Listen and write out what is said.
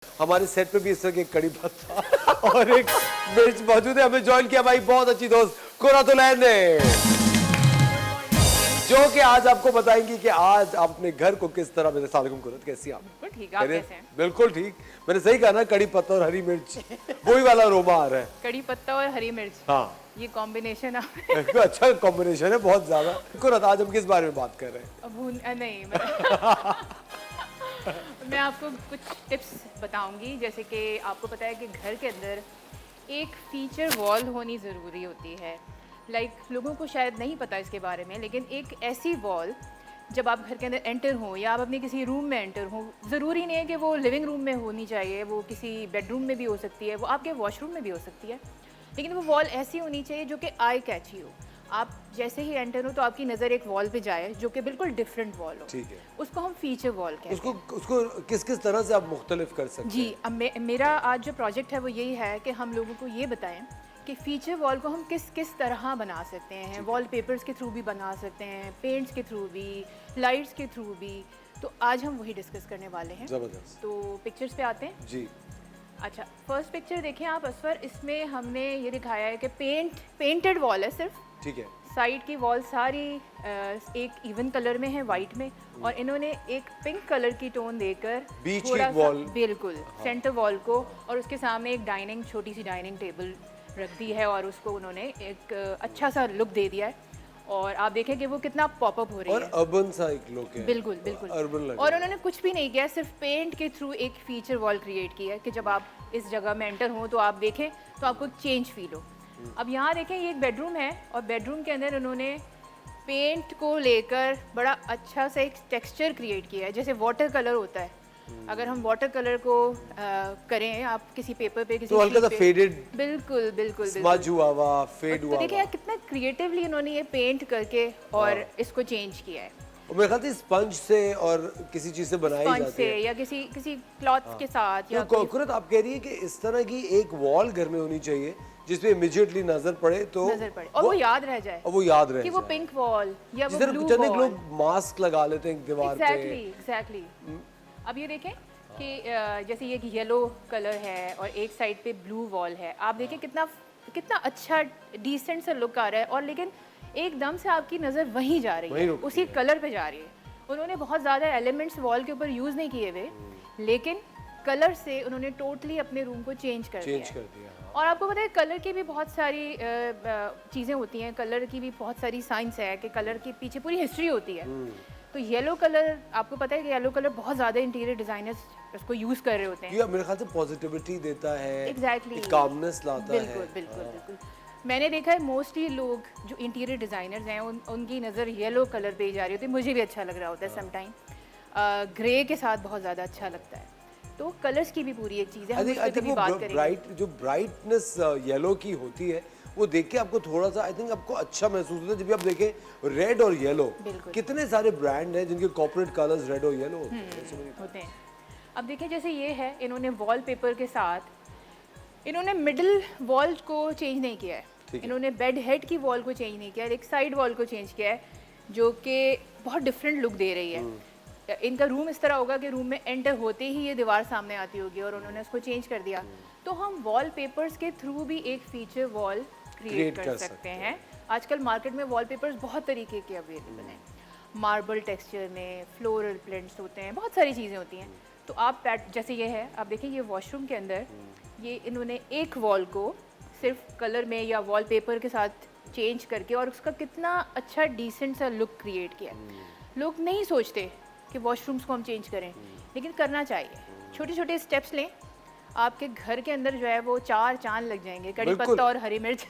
हमारे सेट पे भी इस तरह की एक कड़ी पत्ता और एक मिर्च मौजूद है। हमें ज्वाइन किया भाई बहुत अच्छी दोस्त कुर्रतुलैन ने, जो कि आज आपको बताएंगी कि आज आप अपने घर को किस तरह। मेरे सालकुम कुर्रत, कैसी आप? बिल्कुल ठीक, आप कैसे हैं? बिल्कुल ठीक। मैंने सही कहा ना, कड़ी पत्ता और हरी मिर्च वही वाला रोमा आ रहा है। कड़ी पत्ता और हरी मिर्च, हाँ ये कॉम्बिनेशन अच्छा कॉम्बिनेशन है, बहुत ज्यादा। कुर्रत, आज हम किस बारे में बात कर रहे हैं? नहीं मैं आपको कुछ टिप्स बताऊंगी। जैसे कि आपको पता है कि घर के अंदर एक फीचर वॉल होनी ज़रूरी होती है। लोगों को शायद नहीं पता इसके बारे में, लेकिन एक ऐसी वॉल जब आप घर के अंदर एंटर हो या आप अपने किसी रूम में एंटर हो, ज़रूरी नहीं है कि वो लिविंग रूम में होनी चाहिए, वो किसी बेडरूम में भी हो सकती है, वो आपके वॉशरूम में भी हो सकती है, लेकिन वो वॉल ऐसी होनी चाहिए जो कि आई कैची हो। आप जैसे ही एंटर हो तो आपकी नज़र एक वॉल पे जाए जो कि बिल्कुल डिफरेंट वॉल हो। ठीक है, उसको हम फीचर वॉल कहते हैं। उसको किस किस तरह से आप मुख्तलिफ कर सकते हैं? जी, अब मेरा आज जो प्रोजेक्ट है वो यही है कि हम लोगों को ये बताएं कि फीचर वॉल को हम किस किस तरह बना सकते हैं। वॉल पेपर्स के थ्रू भी बना सकते हैं, पेंट्स के थ्रू भी, लाइट्स के थ्रू भी। तो आज हम वही डिस्कस करने वाले हैं। जबरदस्त। तो पिक्चर्स पे आते हैं जी। अच्छा, फर्स्ट पिक्चर देखें आप असफर। इसमें हमने ये दिखाया है कि पेंटेड वॉल है सिर्फ। ठीक है। साइड की वॉल सारी एक इवन कलर में है, वाइट में, और इन्होंने एक पिंक कलर की टोन देकर बीच की थोड़ा सा वॉल, बिल्कुल सेंटर वॉल को, और उसके सामने एक छोटी सी डाइनिंग टेबल रख दी है और उसको उन्होंने एक अच्छा सा लुक दे दिया है। और आप देखें कि वो कितना पॉपअप हो रही और है, अर्बन सा एक लुक है। बिल्कुल बिल्कुल अर्बन लग और उन्होंने कुछ भी नहीं किया, सिर्फ पेंट के थ्रू एक फीचर वॉल क्रिएट की है कि जब आप इस जगह में एंटर हो तो आप देखें तो आपको चेंज फील हो। अब यहाँ देखें, ये एक बेडरूम है और बेडरूम के अंदर उन्होंने पेंट को लेकर बड़ा अच्छा सा एक टेक्सचर क्रिएट किया है, जैसे वाटर कलर होता है। अगर हम वाटर कलर को करें आप किसी पेपर पे, किसी तो हल्का सा फेडेड, बिल्कुल बिल्कुल स्मज हुआ हुआ, फेड हुआ। तो देखिए कितना क्रिएटिवली उन्होंने ये पेंट करके और इसको चेंज किया है। और मेरे ख्याल से स्पंज से और किसी चीज से बनाई जाती है, या किसी क्लॉथ के साथ। या तो कुर्रत, आप कह रही है कि इस तरह की एक वॉल घर में होनी चाहिए जिसपे इमीडिएटली नजर पड़े तो और वो याद रह जाए, और वो याद रहे कि वो पिंक वॉल या वो ब्लू वॉल। वॉल। लोग मास्क लगा लेते हैं दीवार पे। एग्जैक्टली। अब ये देखें कि जैसे ये येलो कलर है और एक साइड पे ब्लू वॉल है। आप देखें कितना अच्छा डिसेंट सा लुक आ रहा है, और लेकिन एकदम से आपकी नज़र वहीं जा रही है, उसी कलर पे जा रही है। उन्होंने बहुत ज़्यादा एलिमेंट्स वॉल के ऊपर यूज़ नहीं किए हुए, लेकिन कलर से उन्होंने टोटली अपने रूम को चेंज कर दिया। और आपको पता है कलर की भी बहुत सारी चीज़ें होती हैं, कलर की भी बहुत सारी साइंस है कि कलर के पीछे पूरी हिस्ट्री होती है। तो येलो कलर, आपको पता है कि येलो कलर बहुत ज़्यादा इंटीरियर डिज़ाइनर्स उसको यूज़ कर रहे होते हैं। मेरे ख्याल से पॉजिटिविटी देता है, एग्जैक्टली, कामनेस लाता है। बिल्कुल। मैंने देखा है मोस्टली लोग जो इंटीरियर डिज़ाइनर्स हैं उनकी नज़र येलो कलर पे ही जा रही होती है। मुझे भी अच्छा लग रहा होता है समटाइम, ग्रे के साथ बहुत ज़्यादा अच्छा लगता है। तो कलर्स की भी पूरी एक चीज़ है, हम उस पे भी बात करेंगे। जो ब्राइटनेस येलो की होती है वो देख के आपको थोड़ा सा, आई थिंक आपको अच्छा महसूस होता है। जब भी आप देखें रेड और येलो, कितने सारे ब्रांड हैं जिनके कॉर्पोरेट कलर्स रेड और येलो होते हैं। अब देखिए जैसे ये है, इन्होंने वॉलपेपर के साथ इन्होंने मिडिल वॉल को चेंज नहीं किया है, इन्होंने बेड हेड की वॉल को चेंज नहीं किया है, एक साइड वॉल को चेंज किया है जो कि बहुत डिफरेंट लुक दे रही है। इनका रूम इस तरह होगा कि रूम में एंटर होते ही ये दीवार सामने आती होगी और उन्होंने उसको चेंज कर दिया। तो हम वॉलपेपर्स के थ्रू भी एक फीचर वॉल क्रिएट कर सकते हैं। आजकल मार्केट में वॉलपेपर्स बहुत तरीके के अवेलेबल हैं, मार्बल टेक्सचर में, फ्लोरल प्रिंट्स होते हैं, बहुत सारी चीज़ें होती हैं। तो आप जैसे ये है, आप देखिए ये वॉशरूम के अंदर ये इन्होंने एक वॉल को सिर्फ कलर में या वॉलपेपर के साथ चेंज करके और उसका कितना अच्छा डिसेंट सा लुक क्रिएट किया। लोग नहीं सोचते कि वॉशरूम्स को हम चेंज करें, लेकिन करना चाहिए। छोटे छोटे स्टेप्स लें, आपके घर के अंदर जो है वो 4 चांद लग जाएंगे, कड़ी पत्ता और हरी मिर्च